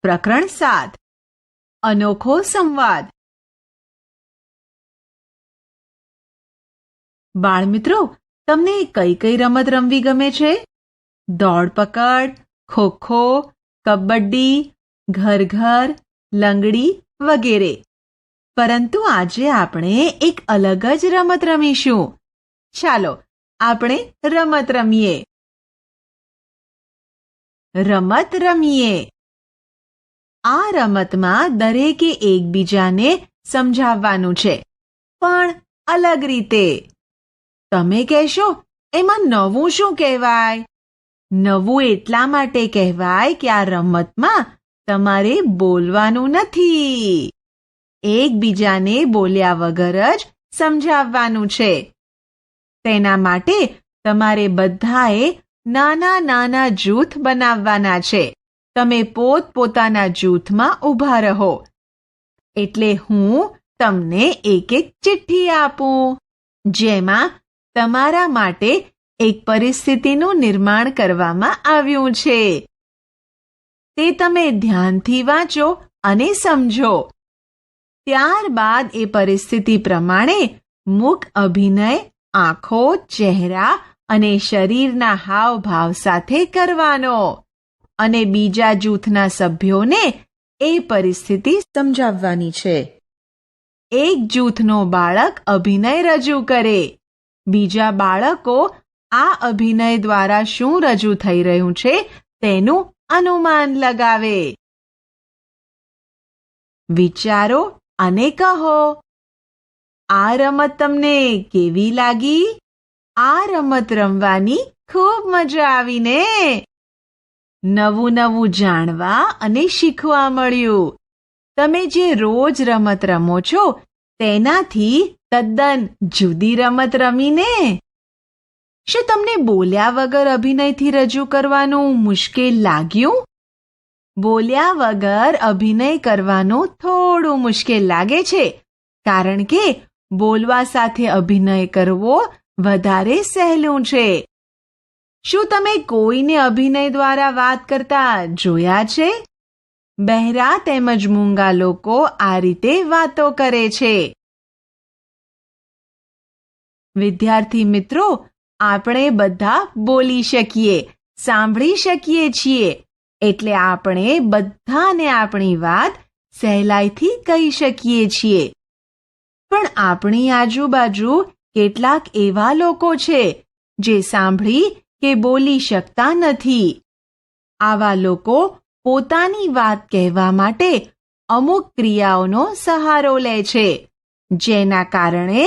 પ્રકરણ 7 અનોખો સંવાદ. બાળમિત્રો, તમને કઈ કઈ રમત રમવી ગમે છે? દોડ પકડ, ખોખો, કબડ્ડી, ઘર ઘર, લંગડી વગેરે. પરંતુ આજે આપણે એક અલગ જ રમત રમીશું. ચાલો આપણે રમત રમીએ. રમત રમીએ. આ રમતમાં દરેકે એકબીજાને સમજાવવાનું છે, પણ અલગ રીતે. તમે કહેશો, એમાં નવું શું કહેવાય? નવું એટલા માટે કહેવાય કે આ રમતમાં તમારે બોલવાનું નથી. એકબીજાને બોલ્યા વગર જ સમજાવવાનું છે. તેના માટે તમારે બધાએ નાના નાના જૂથ બનાવવાના છે. તમે પોતપોતાના જૂથમાં ઊભા રહો. એટલે હું તમને એક એક ચિઠ્ઠી આપું, જેમાં તમારા માટે એક પરિસ્થિતિનું નિર્માણ કરવામાં આવ્યું છે. તે તમે ધ્યાનથી વાંચો અને સમજો. ત્યારબાદ એ પરિસ્થિતિ પ્રમાણે મુખ અભિનય આંખો, ચહેરા અને શરીરના હાવભાવ સાથે કરવાનો અને બીજા જૂથના સભ્યોને એ પરિસ્થિતિ સમજાવવાની છે. એક જૂથનો બાળક અભિનય રજૂ કરે. બીજા બાળકો આ અભિનય દ્વારા શું રજૂ થઈ રહ્યું છે તેનું અનુમાન લગાવે. વિચારો અને કહો, આ રમત તમને કેવી લાગી? આ રમત રમવાની ખૂબ મજા આવી ને? નવું નવું જાણવા અને શીખવા મળ્યું. તમે જે રોજ રમત રમો છો તેનાથી તદ્દન જુદી રમત રમીને. શું તમને બોલ્યા વગર અભિનયથી રજૂ કરવાનું મુશ્કેલ લાગ્યું? બોલ્યા વગર અભિનય કરવાનું થોડું મુશ્કેલ લાગે છે, કારણ કે બોલવા સાથે અભિનય કરવો વધારે સહેલું છે. શું તમે કોઈને અભિનય દ્વારા વાત કરતા જોયા છે? બહેરા તેમજ મૂંગા લોકો આ રીતે વાતો કરે છે. વિદ્યાર્થી મિત્રો, આપણે બધા બોલી શકીએ, સાંભળી શકીએ છીએ. એટલે આપણે બધાને આપણી વાત સહેલાઈથી કહી શકીએ છીએ. પણ આપણી આજુબાજુ કેટલાક એવા લોકો છે જે સાંભળી કે બોલી શકતા નથી. આવા લોકો પોતાની વાત કહેવા માટે અમુક ક્રિયાઓનો સહારો લે છે, જેના કારણે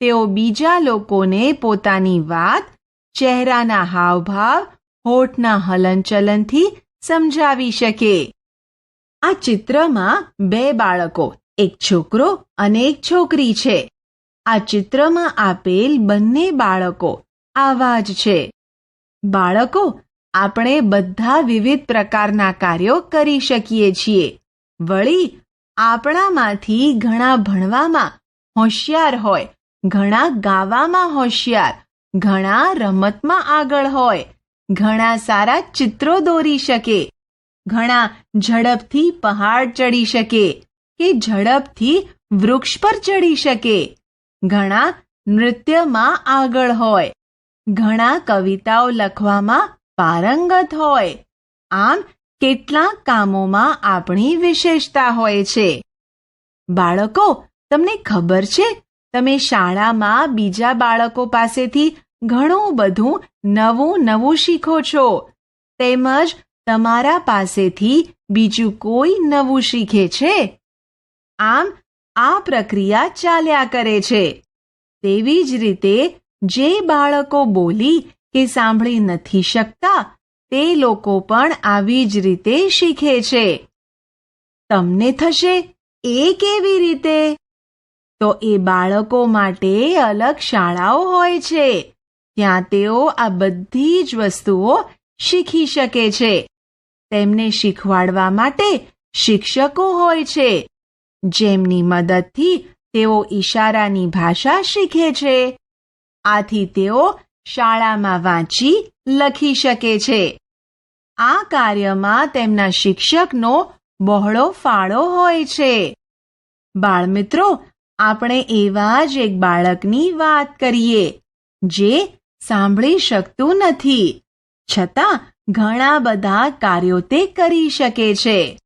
તેઓ બીજા લોકોને પોતાની વાત ચહેરાના હાવભાવ, હોઠના હલનચલનથી સમજાવી શકે. આ ચિત્રમાં બે બાળકો, એક છોકરો અને એક છોકરી છે. આ ચિત્રમાં આપેલ બંને બાળકો આવા જ છે. બાળકો, આપણે બધા વિવિધ પ્રકારના કાર્યો કરી શકીએ છીએ. વળી આપણામાંથી ઘણા ભણવામાં હોશિયાર હોય, ઘણા ગાવામાં હોશિયાર, ઘણા રમતમાં આગળ હોય, ઘણા સારા ચિત્રો દોરી શકે, ઘણા ઝડપથી પહાડ ચડી શકે કે ઝડપથી વૃક્ષ પર ચડી શકે, ઘણા નૃત્યમાં આગળ હોય, ઘણા કવિતાઓ લખવામાં પારંગત હોય. આમ કેટલાક કામોમાં આપણી વિશેષતા હોય છે. બાળકો, તમને ખબર છે, તમે શાળામાં બીજા બાળકો પાસેથી ઘણું બધું નવું શીખો છો, તેમજ તમારા પાસેથી બીજું કોઈ નવું શીખે છે. આમ આ પ્રક્રિયા ચાલ્યા કરે છે. તેવી જ રીતે જે બાળકો બોલી કે સાંભળી નથી શકતા, તે લોકો પણ આવી જ રીતે શીખે છે. તમને થશે, એ કેવી રીતે? તો એ બાળકો માટે અલગ શાળાઓ હોય છે. ત્યાં તેઓ આ બધી જ વસ્તુઓ શીખી શકે છે. તેમને શીખવાડવા માટે શિક્ષકો હોય છે, જેમની મદદથી તેઓ ઈશારાની ભાષા શીખે છે. આથી તેઓ શાળામાં વાંચી લખી શકે છે. આ કાર્યમાં તેમના શિક્ષકનો બહોળો ફાળો હોય છે. બાળમિત્રો, આપણે એવા જ એક બાળકની વાત કરીએ જે સાંભળી શકતું નથી, છતાં ઘણા બધા કાર્યો તે કરી શકે છે.